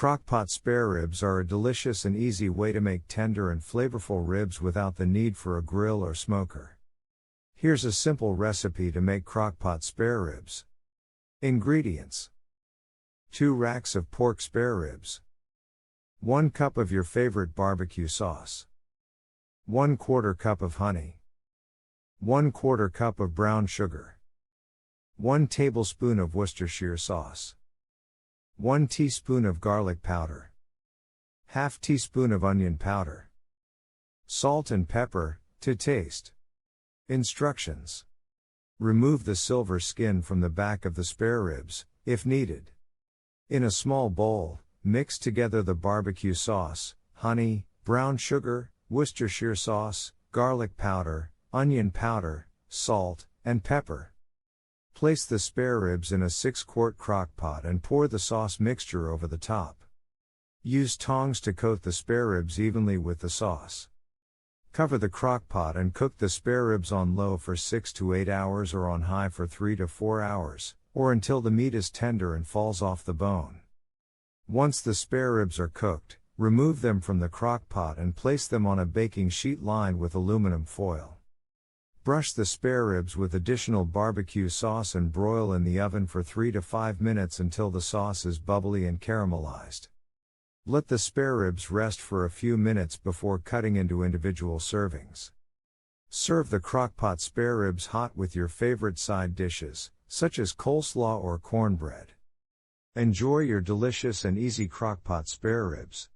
Crockpot spareribs are a delicious and easy way to make tender and flavorful ribs without the need for a grill or smoker. Here's a simple recipe to make crockpot spareribs. Ingredients: 2 racks of pork spareribs, 1 cup of your favorite barbecue sauce, 1/4 cup of honey, 1/4 cup of brown sugar, 1 tablespoon of Worcestershire sauce, 1 teaspoon of garlic powder, ½ teaspoon of onion powder, salt and pepper to taste. Instructions: remove the silver skin from the back of the spareribs, if needed. In a small bowl, mix together the barbecue sauce, honey, brown sugar, Worcestershire sauce, garlic powder, onion powder, salt, and pepper. Place the spareribs in a 6-quart crock-pot and pour the sauce mixture over the top. Use tongs to coat the spareribs evenly with the sauce. Cover the crock-pot and cook the spareribs on low for 6 to 8 hours or on high for 3 to 4 hours, or until the meat is tender and falls off the bone. Once the spareribs are cooked, remove them from the crock-pot and place them on a baking sheet lined with aluminum foil. Brush the spareribs with additional barbecue sauce and broil in the oven for 3 to 5 minutes until the sauce is bubbly and caramelized. Let the spareribs rest for a few minutes before cutting into individual servings. Serve the crockpot spareribs hot with your favorite side dishes, such as coleslaw or cornbread. Enjoy your delicious and easy crockpot spareribs.